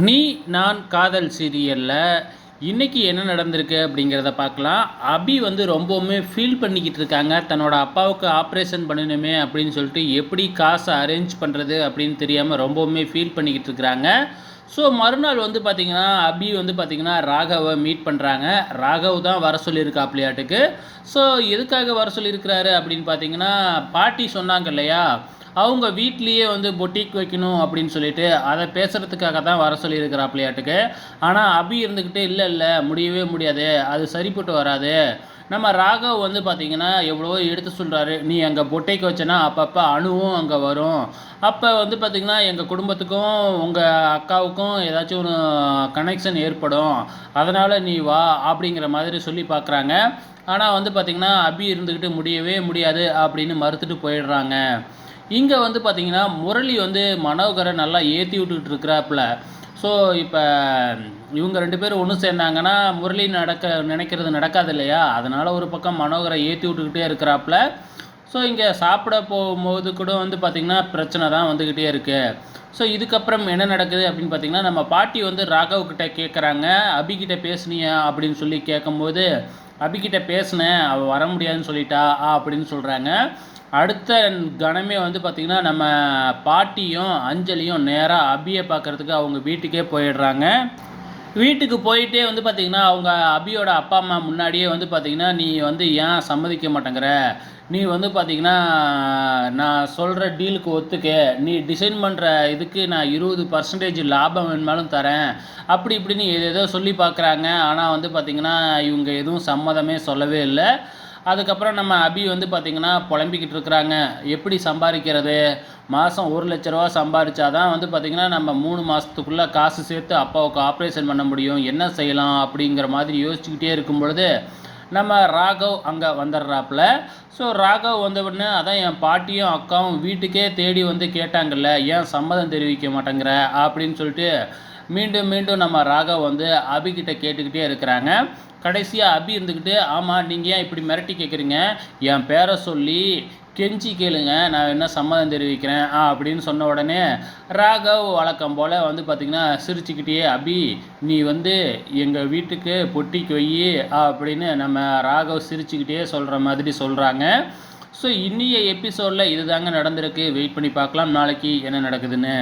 நீ நான் காதல் சீரியலில் இன்றைக்கி என்ன நடந்திருக்கு அப்படிங்கிறத பார்க்கலாம். அபி வந்து ரொம்பவுமே ஃபீல் பண்ணிக்கிட்டு இருக்காங்க. தன்னோட அப்பாவுக்கு ஆப்ரேஷன் பண்ணணுமே அப்படின்னு சொல்லிட்டு எப்படி காசை அரேஞ்ச் பண்ணுறது அப்படின்னு தெரியாமல் ரொம்பவுமே ஃபீல் பண்ணிக்கிட்டு இருக்கிறாங்க. ஸோ மறுநாள் வந்து பார்த்திங்கன்னா அபி வந்து பார்த்திங்கன்னா ராகவை மீட் பண்ணுறாங்க. ராகவ் தான் வர சொல்லியிருக்காப்லையாட்டுக்கு. ஸோ எதுக்காக வர சொல்லியிருக்கிறாரு அப்படின்னு பார்த்தீங்கன்னா, பாட்டி சொன்னாங்க இல்லையா, அவங்க வீட்லேயே வந்து பொட்டிக் வைக்கணும் அப்படின்னு சொல்லிட்டு அதை பேசுகிறதுக்காக தான் வர சொல்லியிருக்கிறாப்லையாட்டுக்கு. ஆனால் அபி இருந்துக்கிட்டு இல்லை முடியவே முடியாது, அது சரிப்பட்டு வராது. நம்ம ராகவ் வந்து பார்த்திங்கன்னா எவ்வளவோ எடுத்து சொல்கிறாரு, நீ அங்கே பொட்டைக்கு வச்சேன்னா அப்பப்போ அணுவும் அங்கே வரும், அப்போ வந்து பார்த்திங்கன்னா எங்கள் குடும்பத்துக்கும் உங்கள் அக்காவுக்கும் ஏதாச்சும் ஒரு கனெக்ஷன் ஏற்படும், அதனால் நீ வா அப்படிங்கிற மாதிரி சொல்லி பார்க்குறாங்க. ஆனால் வந்து பார்த்திங்கன்னா அபி இருந்துக்கிட்டு முடியவே முடியாது அப்படின்னு மறுத்துட்டு போயிடுறாங்க. இங்கே வந்து பார்த்திங்கன்னா முரளி வந்து மனோகரை நல்லா ஏற்றி விட்டுக்கிட்டு இருக்கிறாப்புல. ஸோ இப்போ இவங்க 2 பேரும் ஒன்று சேர்ந்தாங்கன்னா முரளி நினைக்கிறது நடக்காது இல்லையா, அதனால் ஒரு பக்கம் மனோகரை ஏற்றி விட்டுக்கிட்டே இருக்கிறாப்புல. ஸோ இங்கே சாப்பிட போகும்போது கூட வந்து பார்த்திங்கன்னா பிரச்சனை தான் வந்துக்கிட்டே இருக்குது. ஸோ இதுக்கப்புறம் என்ன நடக்குது அப்படின்னு பார்த்திங்கன்னா, நம்ம பாட்டி வந்து ராகவ்கிட்ட கேட்குறாங்க, அபிகிட்ட பேசுனியா அப்படின்னு சொல்லி கேட்கும்போது, அபிகிட்ட பேசினேன், அவள் வர முடியாதுன்னு சொல்லிட்டா அப்படின்னு சொல்கிறாங்க. அடுத்த கணமே வந்து பார்த்திங்கன்னா நம்ம பாட்டியும் அஞ்சலியும் நேராக அபியை பார்க்குறதுக்கு அவங்க வீட்டுக்கே போயிடுறாங்க. வீட்டுக்கு போயிட்டே வந்து பார்த்திங்கன்னா அவங்க அபியோட அப்பா அம்மா முன்னாடியே வந்து பார்த்திங்கன்னா, நீ வந்து ஏன் சம்மதிக்க மாட்டேங்கிற, நீ வந்து பார்த்திங்கன்னா நான் சொல்கிற டீலுக்கு ஒத்துக்க, நீ டிசைன் பண்ணுற இதுக்கு நான் 20% லாபம் வேணுமாலும் தரேன், அப்படி இப்படின்னு ஏதேதோ சொல்லி பார்க்குறாங்க. ஆனால் வந்து பார்த்திங்கன்னா இவங்க எதுவும் சம்மதமே சொல்லவே இல்லை. அதுக்கப்புறம் நம்ம அபி வந்து பார்த்திங்கன்னா புலம்பிக்கிட்டு இருக்கிறாங்க, எப்படி சம்பாதிக்கிறது, மாதம் 1,00,000 சம்பாதிச்சா தான் வந்து பார்த்திங்கன்னா நம்ம 3 மாதத்துக்குள்ளே காசு சேர்த்து அப்பாவுக்கு ஆப்ரேஷன் பண்ண முடியும், என்ன செய்யலாம் அப்படிங்கிற மாதிரி யோசிச்சுக்கிட்டே இருக்கும் பொழுது நம்ம ராகவ் அங்கே வந்துடுறாப்புல. ஸோ ராகவ் வந்த உடனே அதான் என் பாட்டியும் அக்காவும் வீட்டுக்கே தேடி வந்து கேட்டாங்கல்ல, ஏன் சம்மதம் தெரிவிக்க மாட்டேங்கிற அப்படின்னு சொல்லிட்டு மீண்டும் மீண்டும் நம்ம ராகவ் வந்து அபிகிட்ட கேட்டுக்கிட்டே இருக்கிறாங்க. கடைசியாக அபி இருந்துக்கிட்டு, ஆமாம் நீங்கள் ஏன் இப்படி மிரட்டி கேட்குறீங்க, என் பேரை சொல்லி கெஞ்சி கேளுங்க, நான் என்ன சம்மதம் தெரிவிக்கிறேன் அப்படின்னு சொன்ன உடனே ராகவ் வழக்கம் போல் வந்து பார்த்திங்கன்னா சிரிச்சுக்கிட்டே, அபி நீ வந்து எங்கள் வீட்டுக்கு பொட்டிக்கு வை அப்படின்னு நம்ம ராகவ் சிரிச்சுக்கிட்டே சொல்கிற மாதிரி சொல்கிறாங்க. ஸோ இன்னிய எபிசோடில் இது தாங்க நடந்திருக்கு. வெயிட் பண்ணி பார்க்கலாம் நாளைக்கு என்ன நடக்குதுன்னு.